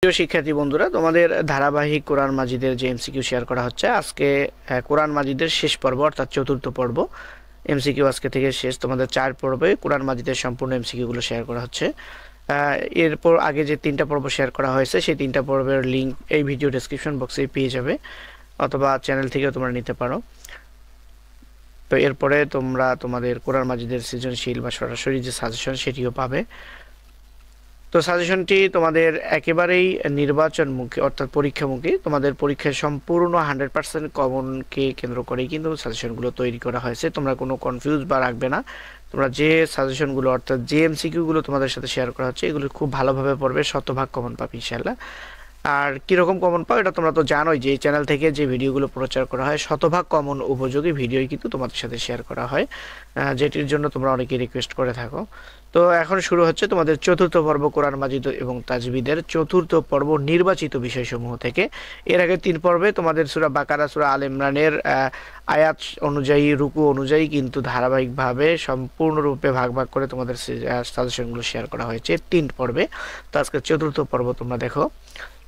প্রিয় শিক্ষার্থী বন্ধুরা, তোমাদের ধারাবাহিক কোরআন মাজিদের যে এমসিকিউ শেয়ার করা হচ্ছে আজকে কোরআন মাজিদের শেষ পর্ব অর্থাৎ চতুর্থ পর্ব। এমসিকিউ আজকে থেকে শেষ। তোমাদের 4 পর্বে কোরআন মাজিদের সম্পূর্ণ এমসিকিউ গুলো শেয়ার করা হচ্ছে। এরপর আগে যে 3টা পর্ব শেয়ার করা হয়েছে সেই 3টা পর্বের লিংক এই ভিডিও ডেসক্রিপশন বক্সে পেয়ে যাবে, অথবা চ্যানেল থেকেও তোমরা নিতে পারো। তো এরপরে তোমরা তোমাদের কোরআন মাজিদের সৃজনশীল বা সরাসরি যে সাজেশন সেটিও পাবে। তো সাজেশনটি তোমাদের একেবারেই নির্বাচনমুখী অর্থাৎ পরীক্ষামুখী। তোমাদের পরীক্ষায় সম্পূর্ণ 100% কমনকে কেন্দ্র করেই কিন্তু সাজেশনগুলো তৈরি করা হয়েছে। তোমরা কোনো কনফিউজ বা রাখবে না। তোমরা যে সাজেশনগুলো অর্থাৎ যে এমসিকিউগুলো তোমাদের সাথে শেয়ার করা হচ্ছে এগুলো খুব ভালোভাবে পড়বে, শতভাগ কমন পাবে ইনশাআল্লাহ। আর কীরকম কমন পাও এটা তোমরা তো জানোই, যে এই চ্যানেল থেকে যে ভিডিওগুলো প্রচার করা হয় শতভাগ কমন উপযোগী ভিডিওই কিন্তু তোমাদের সাথে শেয়ার করা হয়, যেটির জন্য তোমরা অনেকেই রিকোয়েস্ট করে থাকো। তো এখন শুরু হচ্ছে তোমাদের চতুর্থ পর্ব কোরআন মাজিদ এবং তাজবিদের চতুর্থ পর্ব নির্বাচিত বিষয়সমূহ থেকে। এর আগে 3 পর্বে তোমাদের সূরা বাকারা, সূরা আল ইমরানের আয়াত অনুযায়ী, রুকু অনুযায়ী কিন্তু ধারাবাহিকভাবে সম্পূর্ণরূপে ভাগ ভাগ করে তোমাদের সাজেশনগুলো শেয়ার করা হয়েছে 3 পর্বে। তো আজকে চতুর্থ পর্ব তোমরা দেখো।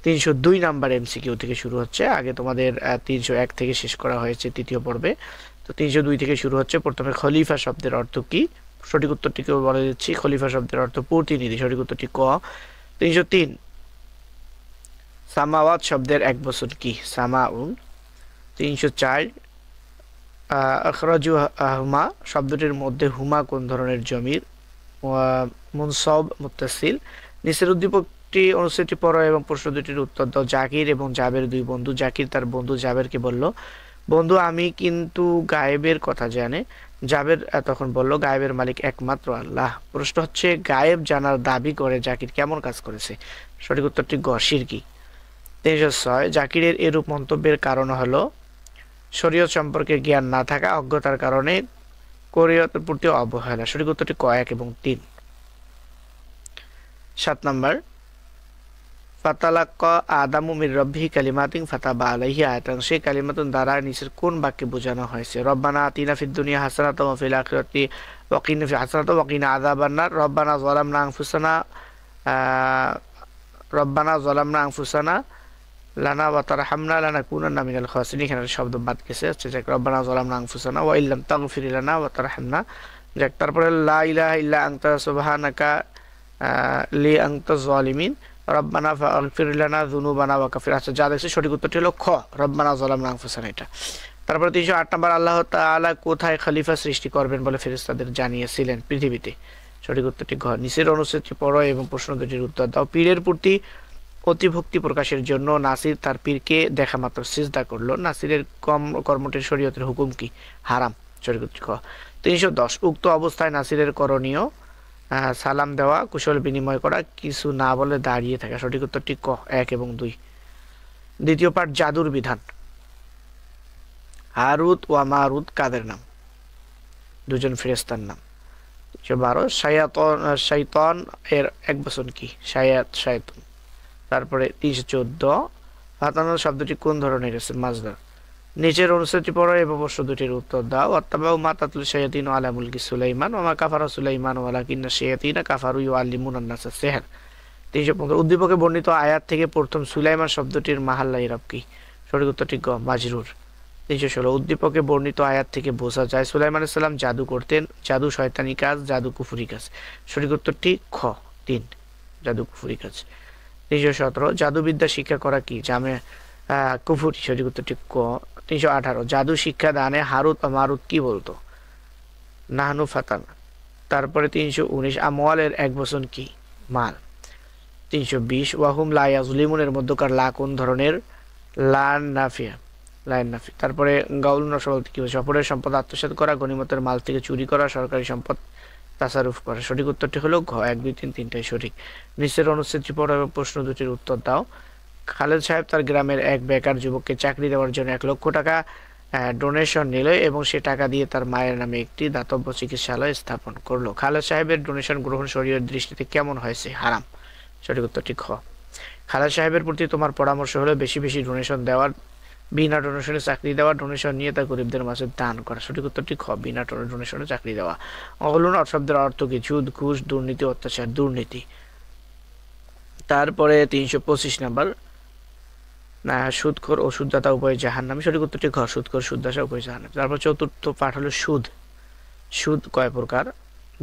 302 নাম্বার এমসিকিউ থেকে শুরু হচ্ছে। আগে তোমাদের 301 থেকে শেষ করা হয়েছে তৃতীয় পর্বে। তো 302 থেকে শুরু হচ্ছে। প্রথমে খলিফা শব্দের অর্থ কি? সঠিক উত্তরটিকেও বলে দিচ্ছি। খলিফা শব্দের অর্থ প্রতিনিধি, সঠিক উত্তরটি ক। 303 সামাওয়াত শব্দের এক বচন কি? সামাউন। 304 আখরাজু হুমা শব্দটির মধ্যে হুমা কোন ধরনের জমির? মুনসাব মুত্তাসিল। নিচের উদ্দীপকটি অনুচ্ছেদটি পড়ো এবং প্রশ্ন দুটির উত্তর দাও। জাকির এবং জাবের দুই বন্ধু। জাকির তার বন্ধু জাবেরকে বলল, বন্ধু আমি কিন্তু গায়েবের কথা জানে। জাবের তখন বলল, গায়েবের মালিক একমাত্র আল্লাহ। প্রশ্ন হচ্ছে, গায়েব জানার দাবি করে জাকির কেমন কাজ করেছে? সঠিক উত্তরটি গ, শিরকি। 306 জাকিরের এরূপ মন্তব্যের কারণ হলো শরীয়ত সম্পর্কে জ্ঞান না থাকা, অজ্ঞতার কারণে শরীয়তের প্রতি অবহেলা। সঠিক উত্তরটি ক, 1 এবং 3। 7 নাম্বার ফাতালাক্কা আদামু মির রব্বিহি কালিমাতিন ফাতাবা আলাইহি আয়াতান। সেই কালিমাতুন দ্বারা নিচের কোন বাক্যে বোঝানো হয়েছে? রব্বানা আতিনা ফিদ দুনিয়া হাসানাতাও ওয়া ফিল আখিরাতি হাসানাতাও ওয়া কিনা আযাবান নার। রব্বানা যালামনা আনফুসানা লানা ওয়া তারহামনা লানাকুনান্না মিনাল খাসিরিন। এখানে শব্দ বাদ গেছে, হচ্ছে যে রব্বানা যালামনা আনফুসানা ওয়া ইল্লাম তাগফির লানা ওয়া তারহামনা। যাক, তারপরে লা ইলাহা ইল্লা আনতা সুবহানাকা লি আনতা যালিমিন রব্বানা ফাগফির লানা যুনুবানা ওয়া কাফির। আচ্ছা, যা দেখছি সঠিক উত্তরটি হলো খ, রব্বানা যালামনা আনফুসানা। এটা তারপরে 308 নাম্বার আল্লাহ তাআলা কোথায় খলিফা সৃষ্টি করবেন বলে ফেরেশতাদের জানিয়েছিলেন? পৃথিবীতে। সঠিক উত্তরটি ঘ। নিচের অনুচ্ছেদটি পড়ো এবং প্রশ্ন দুটির উত্তর দাও। পীরের প্রতি অতিভক্তি প্রকাশের জন্য নাসির তার পীরকে দেখা মাত্র সিজদা করলো। নাসিরের কর্মটির শরীয়তের হুকুম কি? হারাম। সঠিক উত্তর খ। 310 উক্ত অবস্থায় নাসিরের করণীয় সালাম দেওয়া, কুশল বিনিময় করা, কিছু না বলে দাঁড়িয়ে থাকা। সঠিক উত্তরটি ক, 1 এবং 2। দ্বিতীয় পাঠ জাদুর বিধান। হারুত ওয়া মারুত কাদের নাম? দুজন ফেরেশতার নাম। 312 শাইতান এর এক বচন কি? শায়তান। তারপরে 314 ফাতানা শব্দটি কোন ধরনের আছে? মাজদার। নিচের অনুচ্ছেদটি পড়ো এবং প্রশ্ন দুটির উত্তর দাও। ওয়াত্তাবাউ মা তাতলু শায়াতিন আলা মুলকি সুলাইমান ওয়া মা কাফারা সুলাইমান ওয়ালাকিন্না শায়াতিনা কাফারু ইউআল্লিমুনান নাসা সিহর। 315 উদ্দীপকে বর্ণিত আয়াত থেকে প্রথম সুলাইমান শব্দটির মাহাল্লা ইরাব কি? সঠিক উত্তরটি গ, মাজরুর। 316 উদ্দীপকে বর্ণিত আয়াত থেকে বোঝা যায় সুলাইমান আলাইহিস সালাম জাদু করতেন। জাদু শয়তানি কাজ, জাদু কুফরি কাজ। সঠিক উত্তরটি খ, 3, জাদু কুফরি কাজ। 317 জাদুবিদ্যা শিক্ষা করা কি? জামে কুফরি। সঠিক উত্তরটি ক। 318 জাদু শিক্ষা দানে হারুত ও মারুত কি বলতো? নাহনু ফাতানা। তারপরে 319 আমওয়ালের এক বচন কি? মাল। 320 ওয়াহুম লা ইয়াজলিমুনের মধ্যকার লা কোন ধরনের? লান নাফিয়া, লাইন নাফি। তারপরে গাউল নশবত কি? অপরের সম্পদ আত্মসাৎ করা, গনিমতের মাল থেকে চুরি করা, সরকারি সম্পদ তাসারুফ করা। সঠিক উত্তরটি হলো ঘ, 1, 2, 3, 3টাই সঠিক। নিচের অনুচ্ছেদটি পড়ো এবং প্রশ্ন দুটির উত্তর দাও। খালেদ সাহেব তার গ্রামের এক বেকার যুবককে চাকরি দেওয়ার জন্য 1 লক্ষ টাকা ডোনেশন নিল এবং সে টাকা দিয়ে তার মায়ের নামে একটি দাতব্য চিকিৎসালয় স্থাপন করলো। খালেদ সাহেবের ডোনেশন গ্রহণ শরীয়তের দৃষ্টিতে কেমন হয়েছে? হারাম। সঠিক উত্তরটি খ। খালেদ সাহেবের প্রতি তোমার পরামর্শ হলো বেশি বেশি ডোনেশন দেওয়ার, বিনা ডোনেশনে চাকরি দেওয়া, ডোনেশন নিয়ে তা গরিবদের মাঝে দান করা। সঠিক উত্তরটি খ, বিনা ডোনেশনে চাকরি দেওয়া। অহলুন শব্দের অর্থ কি? সুদ, ঘুষ, দুর্নীতি, অত্যাচার। দুর্নীতি। তারপরে 325 নাম্বার, না সুদখোর ও সুদদাতা উভয় জাহান্নামী, সঠিক উত্তরটি ঘ, সুদখোর সুদদাতা উভয় জাহান্নামী। তারপর চতুর্থ পাঠ হলো সুদ। সুদ কয় প্রকার?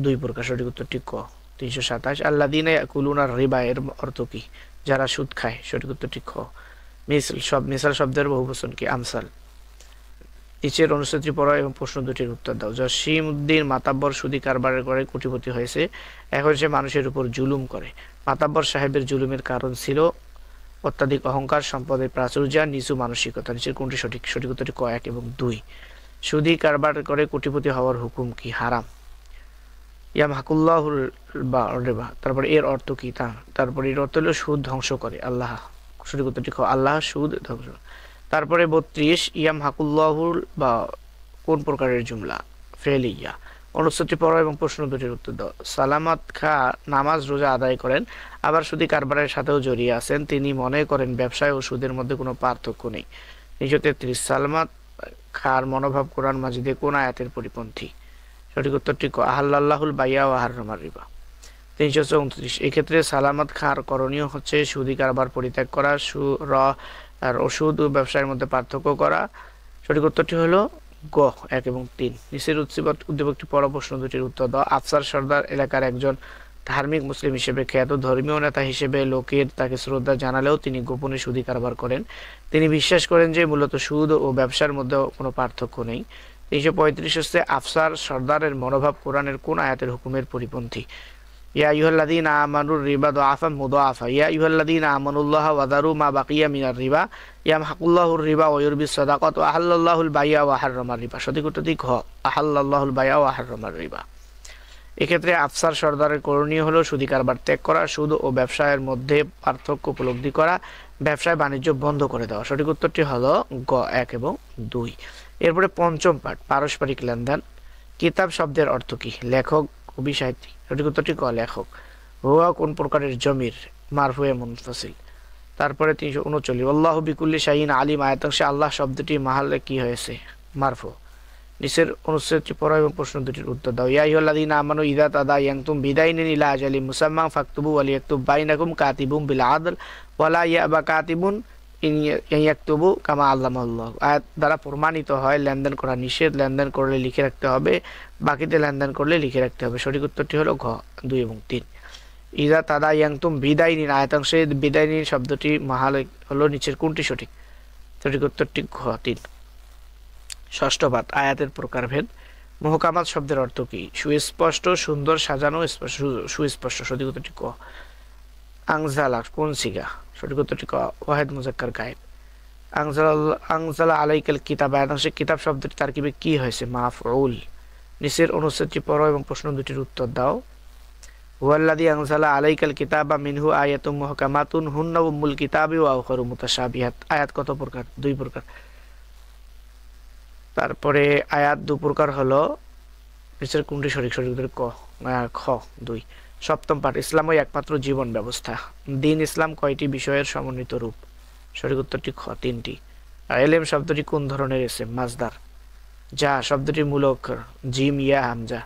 2 প্রকার, সঠিক উত্তরটি ক। 327 আল্লাযীনা ইয়াকুলুনা রিবা এর অর্থ কি? যারা সুদ খায়, সঠিক উত্তরটি খ। মিসাল শব্দের বহুবচন কি? আমসাল। নিচের অনুচ্ছেদটি পড়ো এবং প্রশ্ন দুটির উত্তর দাও। জসিম উদ্দিন মাতাব্বর সুদী কারবারের করে কোটিপতি হয়েছে, এখন সে মানুষের উপর জুলুম করে। মাতাব্বর সাহেবের জুলুমের কারণ ছিল অত্যাধিক অহংকার, সম্পদের প্রাচুর্য, নিচু মানসিকতা। নিচের কোনটি সঠিক? সঠিক উত্তরটি ক, 1 এবং 2। সুদী কারবার করে কোটিপতি হওয়ার হুকুম কি? হারাম। ইয়ামহাকুল্লাহুর রিবা, তারপরে এর অর্থ কি? তারপরে এর অর্থ হলো সুদ ধ্বংস করে আল্লাহ, সঠিক উত্তরটি খ, আল্লাহ সুদ ধ্বংস। তারপরে 32 ইয়ামহাকুল্লাহুল বা কোন প্রকারের জুমলা? ফেলিয়া। অনুচ্ছেদটি পড়ো এবং প্রশ্ন দুটির উত্তর দাও। সালামত খা নামাজ রোজা আদায় করেন, আবার সুদী কারবারের সাথেও জড়িয়ে আছেন। তিনি মনে করেন ব্যবসায় ও সুদের মধ্যে কোনো পার্থক্য নেই। 333 সালামত খার মনোভাব কোরআন মাজিদে কোন আয়াতের পরিপন্থী? সঠিক উত্তরটি ক, আহাল্লাহুল বাইয়া ওয়া হাররামার রিবা। 334 এক্ষেত্রে সালামত খার করণীয় হচ্ছে সুদী কারবার পরিত্যাগ করা, আর ওষুধ ও ব্যবসায়ের মধ্যে পার্থক্য করা। সঠিক উত্তরটি হলো গ, 1 এবং 3। নিচের উদ্দীপকটি পড়া প্রশ্ন দুটির উত্তর দাও। আফসার সর্দার এলাকার একজন ধার্মিক মুসলিম হিসেবে খ্যাত, ধর্মীয় নেতা হিসেবে লোকের তাকে শ্রদ্ধা জানালেও তিনি গোপনে সুদী কারবার করেন। তিনি বিশ্বাস করেন যে মূলত সুদ ও ব্যবসার মধ্যে কোনো পার্থক্য নেই। 335 হচ্ছে আফসার সর্দারের মনোভাব কোরআনের কোন আয়াতের হুকুমের পরিপন্থী? ইয়া আইয়ুহাল্লাযীনা আমানুর রিবা দুআফান মুদাআফা, ইয়া আইয়ুহাল্লাযীনা আমানুল্লাহা ওয়া যারু মা বাকিয়া মিনার রিবা ইয়ামহাকুল্লাহুর রিবা ওয়া ইউরবিস সাদাকাত ওয়া আহাল্লাল্লাহুল বাইয়া ওয়া হাররামার রিবা। সঠিক উত্তরটি ঘ, আহাল্লাল্লাহুল বাইয়া ওয়া হাররামার রিবা। এক্ষেত্রে আফসার সর্দারের করণীয় হলো সুদী কারবার ত্যাগ করা, সুদ ও ব্যবসায়ের মধ্যে পার্থক্য উপলব্ধি করা, ব্যবসায় বাণিজ্য বন্ধ করে দেওয়া। সঠিক উত্তরটি হলো গ, 1 এবং 2। এরপরে পঞ্চম পাঠ পারস্পরিক লেনদেন। কিতাব শব্দের অর্থ কি? লেখক, কবি, সাহিত্যিক। সঠিক উত্তরটি ক, লেখক। হুয়া কোন প্রকারের জমির? মারফুয়ে মুনফাসিল। তারপরে 339 আল্লাহু বিকুল্লি শাইইন আলিম আয়াতাংশে আল্লাহ শব্দটি মাহালে কি হয়েছে? মারফু। নিচের অনুচ্ছেদটি পড়ো এবং প্রশ্ন দুটির উত্তর দাও। ইয়া আইয়ুহাল্লাযীনা আমানু ইযা তাদায়ানতুম বিদাইনিন ইলা আজালিন মুসাম্মা ফাকতুবু ওয়া লিয়াকতুব বাইনাকুম কাতিবুন বিল আদল ওয়া লা ইয়াবা কাতিবুন ইন ইয়াকতুবু কামা আল্লামাহুল্লাহ। আয়াত দ্বারা প্রমাণিত হয় লেনদেন করা নিষেধ, লেনদেন করলে লিখে রাখতে হবে, বাকিতে লেনদেন করলে লিখে রাখতে হবে। সঠিক উত্তরটি হলো ঘ, 2 এবং 3। ইযা তাদায়ানতুম বিদাইনিন আয়াতাংশে বিদাইনিন শব্দটি মাহালে হলো নিচের কোনটি সঠিক? সঠিক উত্তরটি ঘ, 3। ষষ্ঠ পাঠ আয়াতের প্রকারভেদ। মুহকামাত শব্দের অর্থ কি? সুস্পষ্ট, সুন্দর, সাজানো, সুস্পষ্ট। সঠিক উত্তরটি ক। আনজালা কোন সিগা? সঠিক উত্তরটি ক, ওয়াহিদ মুজাক্কার গায়েব। আনজালা আলাইকাল কিতাব আয়াতাংশে কিতাব শব্দটি তারকিবে কি হয়েছে? মাফউল। নিচের অনুচ্ছেদটি পড়ো এবং প্রশ্ন দুটির উত্তর দাও। হুয়াল্লাযী আনজালা আলাইকাল কিতাবা মিনহু আয়াতুম মুহকামাতুন হুন্না উম্মুল কিতাবি ওয়া উখারু মুতাশাবিহাত। আয়াত কত প্রকার? 2 প্রকার। তারপরে আয়াত 2 প্রকার হলো নিচের কোনটি সঠিক? সঠিক উত্তর ক, খ, 2। সপ্তম পাঠ ইসলামই একমাত্র জীবন ব্যবস্থা। দিন ইসলাম কয়টি বিষয়ের সমন্বিত রূপ? সঠিক উত্তরটি খ, 3টি। আর এলেম শব্দটি কোন ধরনের ইসম? মাজদার। যা শব্দটি মূল অক্ষর জিম, ইয়া, হামজা।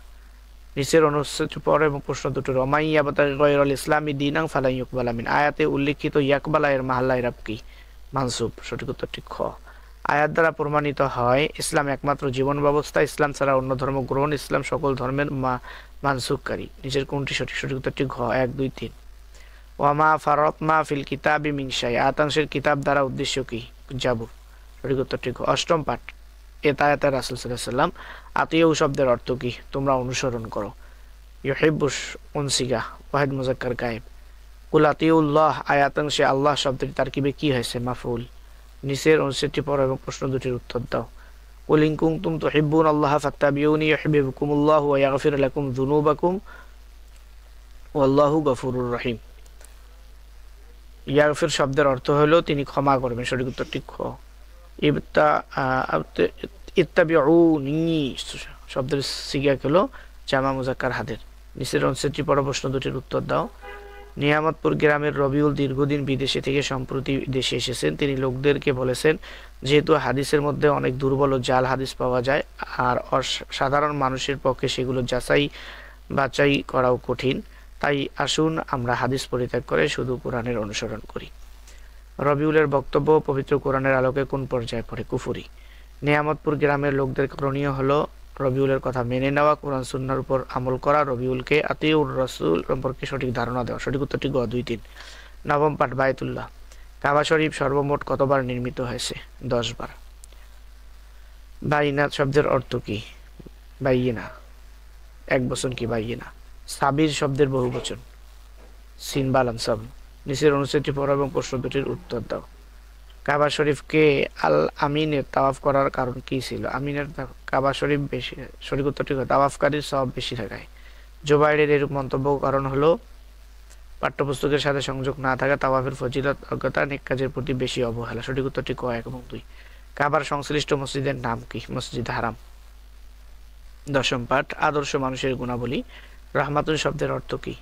নিচের অনুচ্ছেদটি পড়ো এবং প্রশ্ন দুটোর। ওমাই ইয়াবতাগি গায়রাল ইসলামি দীনান ফালান ইউকবালা মিন। আয়াতে উল্লেখিত ইয়াকবালা এর মাহাল্লা ইরাব কি? মানসুব। সঠিক উত্তরটি খ। আয়াত দ্বারা প্রমাণিত হয় ইসলাম একমাত্র জীবন ব্যবস্থা, ইসলাম ছাড়া অন্য ধর্ম গ্রহণ, ইসলাম সকল ধর্মের মানসুখকারী। নিচের কোনটি সঠিক? সঠিক উত্তরটি ঘ, 1, 2, 3। ওয়ামা ফারাতনা ফিল কিতাবি মিন শাই। আয়াতাংশের কিতাব দ্বারা উদ্দেশ্য কি? জাবুর। সঠিক উত্তরটি ঘ। অষ্টম পাঠ আয়াতে রাসূল সাল্লাল্লাহু আলাইহি ওয়াসাল্লাম আতিউ শব্দের অর্থ কি? তোমরা অনুসরণ করো। ইউহিব্বুস উনসিগা ওয়াহিদ মুজাক্কার গায়েব। কুল আতিউল্লাহ আয়াতাংশে আল্লাহ শব্দটি তারকিবে কি হয়েছে? মাফউল। নিচের অনুচ্ছেদটি পড়ো এবং প্রশ্ন দুটির উত্তর দাও। কুল ইন কুনতুম তুহিব্বুনাল্লাহা ফাত্তাবিউনি ইউহিব্বুকুমুল্লাহু ওয়া ইয়াগফির লাকুম যুনুবাকুম ওয়াল্লাহু গফুরুর রহিম। ইয়াগফির শব্দের অর্থ হলো তিনি ক্ষমা করবেন। সঠিক উত্তরটি খ। ইত্তাবিউনি শব্দের সিগা হলো জামা মুজাক্কার হাদের। নিচের অনুচ্ছেদটি পড়ো প্রশ্ন দুটির উত্তর দাও। নিয়ামতপুর গ্রামের রবিউল দীর্ঘদিন বিদেশে থেকে সম্প্রতি দেশে এসেছেন। তিনি লোকদেরকে বলেছেন, যেহেতু হাদিসের মধ্যে অনেক দুর্বল ও জাল হাদিস পাওয়া যায় আর সাধারণ মানুষের পক্ষে সেগুলো যাচাই বাছাই করাও কঠিন, তাই আসুন আমরা হাদিস পরিত্যাগ করে শুধু কোরআনের অনুসরণ করি। রবিউলের বক্তব্য পবিত্র কোরআনের আলোকে কোন পর্যায়ে পড়ে? কুফরি। নেয়ামতপুর গ্রামের লোকদের করণীয় হলো রবিউলের কথা মেনে নেওয়া, কোরআন সুন্নাহর উপর আমল করা, রবিউলকে আতিউর রাসূল সম্পর্কে সঠিক ধারণা দেওয়া। সঠিক উত্তরটি গ 2, 3। নবম পাঠ বায়তুল্লাহ। কাবা শরীফ সর্বমোট কতবার নির্মিত হয়েছে? 10 বার। বাইনা শব্দের অর্থ কি? বাইয়িনা। এক বচন কি বাইয়িনা? সাবির শব্দের বহুবচন। সিন বালাম সাব। নিচের অনুচ্ছেদটি পড়ো এবং প্রশ্ন দুটির উত্তর দাও। কাবা শরীফকে আল আমিনের তাওয়াফ করার কারণ কি ছিল? আমিনের কাবা শরীফ বেশি, সঠিক উত্তরটি তাওয়াফকারীর সওয়াব বেশি থাকায়। জোবাইরের এরূপ মন্তব্য কারণ হলো পাঠ্যপুস্তকের সাথে সংযোগ না থাকা, তাওয়াফের ফজিলত, অজ্ঞতা, নেক কাজের প্রতি বেশি অবহেলা। সঠিক উত্তরটি ক 1 এবং 2। কাবার সংশ্লিষ্ট মসজিদের নাম কি? মসজিদ হারাম। দশম পাঠ আদর্শ মানুষের গুণাবলী। রাহমাতুন শব্দের অর্থ কি?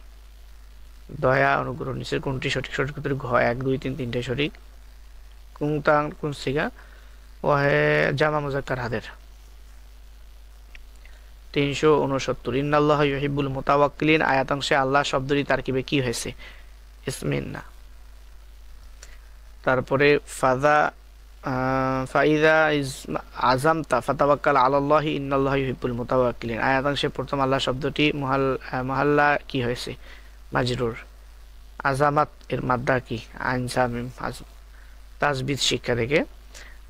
দয়া, অনুগ্রহ। নিচের কোনটি সঠিক? সঠিক উত্তর ঘ 1, 2, 3 তিনটাই সঠিক। কুংতাং কুনসিগা ওয়াহে জামা মুজাক্কার হাদের। 369 ইন্নাল্লাহা ইউহিব্বুল মুতাওয়াক্কিলিন আয়াতাংশে আল্লাহ শব্দটি তারকিবে কি হয়েছে? ইসমিন্না। তারপরে ফাইদা আজামতা ফাতাওয়াক্কাল আলাল্লাহি ইন্নাল্লাহা ইউহিব্বুল মুতাওয়াক্কিলিন আয়াতাংশে প্রথম আল্লাহ শব্দটি মুহাল্লা কি হয়েছে? মাজরুর। আজামাত এর মাদ্দা কি? আইন সামিম। তাজবিদ শিক্ষা থেকে।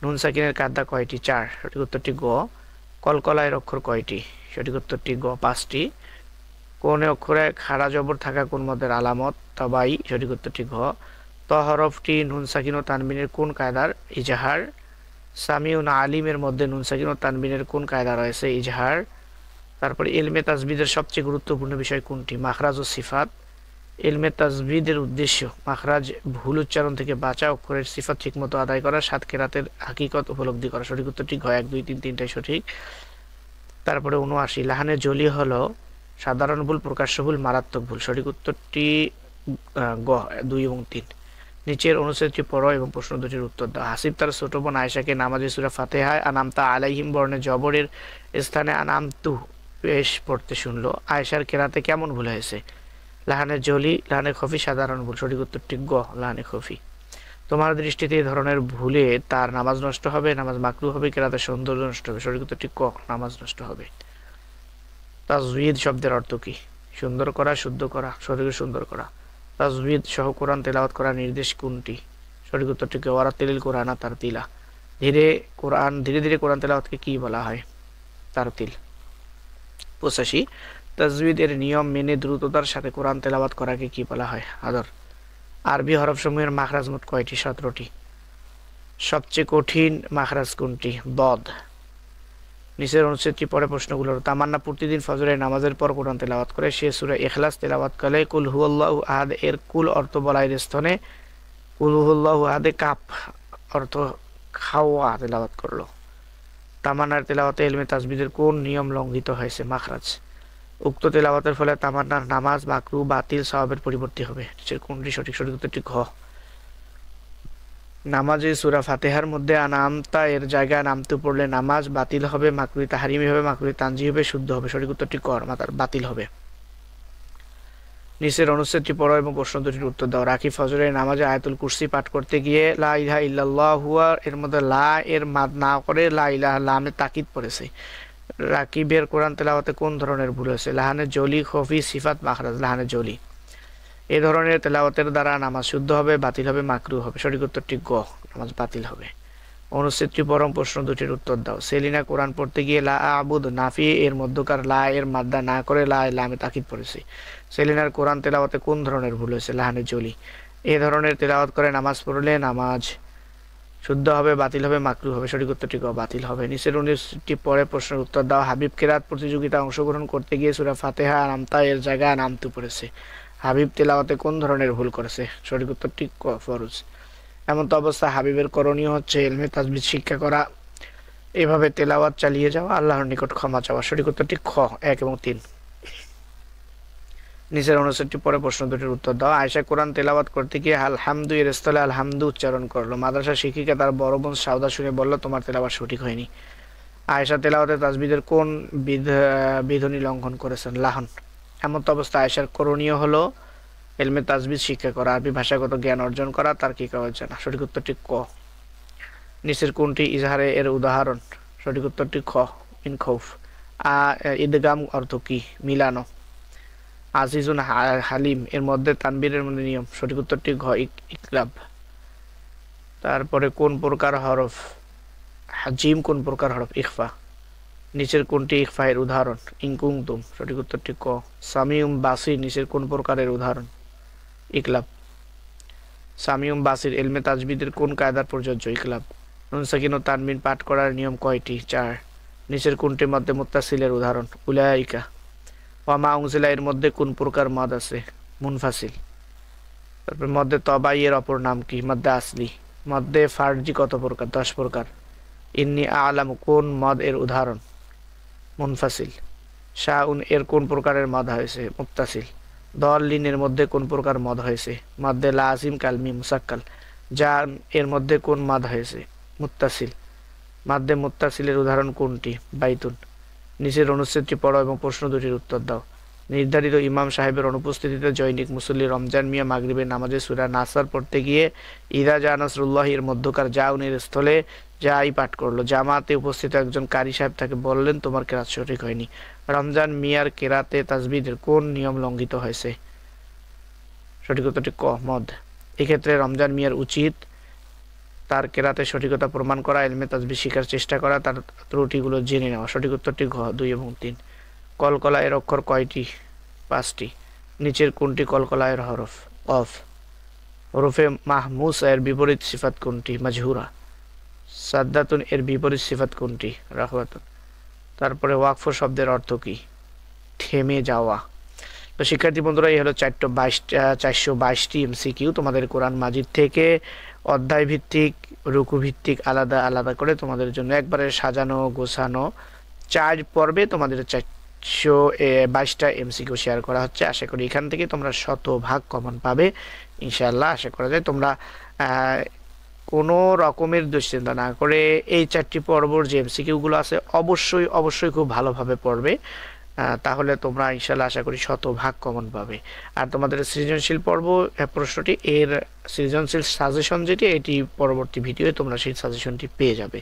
নুন সাকিনের কাদ্দা কয়টি? 4। সঠিক উত্তরটি গ। কলকলায়ের অক্ষর কয়টি? সঠিক উত্তরটি গ 5টি। কোন অক্ষরে খাড়া জবর থাকা কোন মদের আলামত? তাবাই। সঠিক উত্তরটি ঘ। ত হরফটি নুন সাকিন ও তানবিনের কোন কায়দার? ইজাহার। সামিউন আলিমের মধ্যে নুন সাকিন ও তানবিনের কোন কায়দা রয়েছে? ইজাহার। তারপরে ইলমে তাজবিদের সবচেয়ে গুরুত্বপূর্ণ বিষয় কোনটি? মাখরাজ ও সিফাত। ইলমে তাজবিদের উদ্দেশ্য মাখরাজ ভুল উচ্চারণ থেকে বাঁচা, অক্ষরের সিফাত ঠিকমতো আদায় করা, সাত কেরাতের হাকিকত উপলব্ধি করা। সঠিক উত্তরটি ঘ 1, 2, 3 তিনটাই সঠিক। তারপরে 79 লাহানে জলি হলো সাধারণ ভুল, প্রকাশ্য ভুল, মারাত্মক ভুল। সঠিক উত্তরটি গ 2 এবং 3। নিচের অনুচ্ছেদটি পড়ো এবং প্রশ্ন দুটির উত্তর দাও। হাসিব তার ছোট বোন আয়েশাকে নামাজে সূরা ফাতিহায় আনামতা আলাইহিম বর্ণে জবরের স্থানে আনামতু পেশ পড়তে শুনলো। আয়েশার কেরাতে কেমন ভুল হয়েছে? লাহানে জলি, লাহানে খফি, সাধারণ ভুল। সঠিক উত্তরটি গ লাহানে খফি। তোমার দৃষ্টিতে এই ধরনের ভুলে তার নামাজ নষ্ট হবে, নামাজ মাকরুহ হবে, কেরাতের সৌন্দর্য নষ্ট হবে। সঠিক উত্তরটি ক নামাজ নষ্ট হবে। তাজউইদ শব্দের অর্থ কি? সুন্দর করা, শুদ্ধ করা। সঠিক সুন্দর করা। তাজউইদ সহ কোরআন তেলাওয়াত করার নির্দেশ কোনটি? সঠিক উত্তরটি ক ওয়ারাতিলিল কোরআনা তারতিলা। ধীরে ধীরে কোরআন তেলাওয়াতকে কি বলা হয়? তারতিল। 85 তাজউইদের নিয়ম মেনে দ্রুততার সাথে কোরআন তেলাওয়াত করাকে কি বলা হয়? আদর। আরবি হরফসমূহের মাখরাজ মোট কয়টি? 17টি। সবচেয়ে কঠিন মাখরাজ কোনটি? বদ। নিচের অনুচ্ছেদটি পরে প্রশ্নগুলোর। তামান্না প্রতিদিন ফজরের নামাজের পর কোরআন তেলাওয়াত করে। সে সূরা ইখলাস তেলাওয়াত করে কুল হুয়াল্লাহু আহাদ এর কুল অর্থ বলাইয়ের স্থানে কুল হুয়াল্লাহু আহাদে কাপ অর্থ খাওয়া তেলাওয়াত করলো। তামান্নার তেলাওয়াতে ইলমে তাজবিদের কোন নিয়ম লঙ্ঘিত হয়েছে? মাখরাজ। উক্ত তেলাওয়াতের ফলে তামান্নার নামাজ মাকরুহ বাতিল সওয়াবের পরিবর্তী হবে। নিচের কোনটি সঠিক? সঠিক উত্তরটি ঘ। নামাজে সূরা ফাতিহার মধ্যে আনামতা এর জায়গায় নামতে পড়লে নামাজ বাতিল হবে, মাকরুহ তাহরিমি হবে, মাকরুহ তানজি হবে, শুদ্ধ হবে। সঠিক উত্তরটি ক বাতিল হবে। নিচের অনুচ্ছেদটি পড়ো এবং প্রশ্ন দুটির উত্তর দাও। রাকি ফজরের নামাজে আয়াতুল কুরসি পাঠ করতে গিয়ে লা ইলাহা ইল্লাল্লাহু এর মধ্যে লা এর মাদ না করে লা ইলাহা লামে তাকিদ পড়েছে। রাকিবের কোরআন তেলাওয়াতে কোন ধরনের ভুল হয়েছে? লাহানে জলি, খফি, সিফাত, মাখরাজ। লাহানে জলি। এই ধরনের তেলাওয়াতের দ্বারা নামাজ শুদ্ধ হবে, বাতিল হবে, মাকরুহ হবে। সঠিক উত্তরটি গ নামাজ বাতিল হবে। অনুচ্ছেদটি পরম প্রশ্ন দুটির উত্তর দাও। সেলিনা কোরআন পড়তে গিয়ে লা আবুদ নাফি এর মধ্যকার লা এর মাদ্দা না করে লা লামে তাকিদ পড়েছে। সেলিনার কোরআন তেলাওয়াতে কোন ধরনের ভুল হয়েছে? লাহানে জলি। এই ধরনের তেলাওয়াত করে নামাজ পড়লে নামাজ শুদ্ধ হবে, বাতিল হবে, মাকরুহ হবে। সঠিক উত্তরটি গ বাতিল হবে। নিচের অনুচ্ছেদটি পরে প্রশ্নের উত্তর দাও। হাবিব কেরাত প্রতিযোগিতায় অংশগ্রহণ করতে গিয়ে সূরা ফাতিহা আনামতা এর জায়গায় নামতু পড়েছে। হাবিব তেলাওয়াতে কোন ধরনের ভুল করেছে? সঠিক উত্তরটি ক ফরজ। এমন তো অবস্থা হাবিবের করণীয় হচ্ছে ইলমে তাজবিদ শিক্ষা করা, এভাবে তেলাওয়াত চালিয়ে যাওয়া, আল্লাহর নিকট ক্ষমা চাওয়া। সঠিক উত্তরটি খ 1 এবং 3। নিচের অনুচ্ছেদটি পরে প্রশ্ন দুটির উত্তর দাও। আয়েশা কোরআন তেলাওয়াত করতে গিয়ে আলহামদু এর স্থলে আলহামদু উচ্চারণ করলো। মাদ্রাসা শিক্ষিকা তার বড় বোন সাউদা শুনে বলল তোমার তেলাওয়াত সঠিক হয়নি। আয়েশা তেলাওয়াতে তাজবিদের কোন বিধানী লঙ্ঘন করেছেন? লাহন। এমত অবস্থায় আয়েশার করণীয় হলো ইলমে তাজবিদ শিক্ষা করা, আরবি ভাষাগত জ্ঞান অর্জন করা, তার্কিক আওয়াজ জানা। সঠিক উত্তরটি ক। নিচের কোনটি ইজহারে এর উদাহরণ? সঠিক উত্তরটি খ, মিন খৌফ। ইদগাম অর্থ কি? মিলানো। আজিজুন হালিম এর মধ্যে তানবীরের মধ্যে নিয়ম? সঠিক উত্তরটি ঘ, ইকলাব। তারপরে কোন প্রকার হরফ? জিম কোন প্রকার হরফ? ইখফা। নিচের কোনটি ইখফা এর উদাহরণ? ইনকুমতুম। সঠিক উত্তরটি ক। সামিউম বাসির নিচের কোন প্রকারের উদাহরণ? ইকলাব। সামিউম বাসির ইলমে তাজবিদের কোন কায়দার প্রযোজ্য? ইকলাব। নুন সাকিন ও তানবিন পাঠ করার নিয়ম কয়টি? 4। নিচের কোনটির মধ্যে মুত্তাসিলের উদাহরণ? উলাইকা। ওয়ামা উনজিলা এর মধ্যে কোন প্রকার মদ আছে? মুনফাসিল। তারপর মধ্যে তবাই এর অপর নাম কি? মদ্দে আসলি। মধ্যে ফারজি কত প্রকার? 10 প্রকার। ইন্নি আলাম কোন মদ এর উদাহরণ? মুনফাসিল। শাউন এর কোন প্রকারের মদ হয়েছে? মুত্তাসিল। দলিন এর মধ্যে কোন প্রকার মদ হয়েছে? মধ্যে লাজিম কালমি মুসাক্কাল। জান এর মধ্যে কোন মদ হয়েছে? মুত্তাসিল। মাদ্দে মুত্তাসিলের উদাহরণ কোনটি? বাইতুন। নিচের অনুচ্ছেদটি পড়ো এবং প্রশ্ন দুটির উত্তর দাও। নির্ধারিত ইমাম সাহেবের অনুপস্থিতিতে জৈনিক মুসল্লি রমজান মিয়া মাগরিবের নামাজে সূরা নাসার পড়তে গিয়ে ইদা জা নাসরুল্লাহ এর মধ্যকার জাউনের স্থলে যাই পাঠ করলো। জামাতে উপস্থিত একজন কারি সাহেব তাকে বললেন, তোমার কেরাত সঠিক হয়নি। রমজান মিয়ার কেরাতে তাজবিদের কোন নিয়ম লঙ্ঘিত হয়েছে? সঠিক উত্তরটি ক, মদ। এক্ষেত্রে রমজান মিয়ার উচিত তার কেরাতে সঠিকতা প্রমাণ করা, ইলমে তাজবিদ শিখার চেষ্টা করা, তার ত্রুটিগুলো জেনে নেওয়া। সঠিক উত্তরটি ঘ, 2 এবং 3। কলকলা এর অক্ষর কয়টি? 5টি। নিচের কোনটি কলকলা এর হরফ? কফ। হরফে মাহমুস এর বিপরীত সিফাত কোনটি? মাজহুরা। সাদ্দাতুন এর বিপরীত সিফাত কোনটি? রাহওয়াতুন। তারপরে ওয়াকফ শব্দের অর্থ কি? থেমে যাওয়া। তো শিক্ষার্থী বন্ধুরা, এই হলো 422টি এমসিকিউ তোমাদের কোরআন মাজিদ থেকে অধ্যায় ভিত্তিক, রুকু ভিত্তিক আলাদা আলাদা করে তোমাদের জন্য একবারে সাজানো গোছানো 4 পর্বে তোমাদের 422টা এমসিকিউ শেয়ার করা হচ্ছে। আশা করি এখান থেকে তোমরা শতভাগ কমন পাবে ইনশাআল্লাহ। আশা করা যায় তোমরা কোনো রকমের দুশ্চিন্তা না করে এই 4টি পর্বর যে এমসিকিউগুলো আছে অবশ্যই অবশ্যই খুব ভালোভাবে পড়বে। তাহলে তোমরা ইনশাআল্লাহ আশা করি শতভাগ কমন পাবে। আর তোমাদের সৃজনশীল পর্ব প্রশ্নটি এর সৃজনশীল সাজেশন যেটি, এটি পরবর্তী ভিডিওয়ে তোমরা সেই সাজেশনটি পেয়ে যাবে।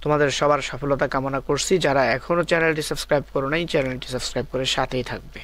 তোমাদের সবার সফলতা কামনা করছি। যারা এখনো চ্যানেলটি সাবস্ক্রাইব করো নাই, চ্যানেলটি সাবস্ক্রাইব করে সাথেই থাকবে।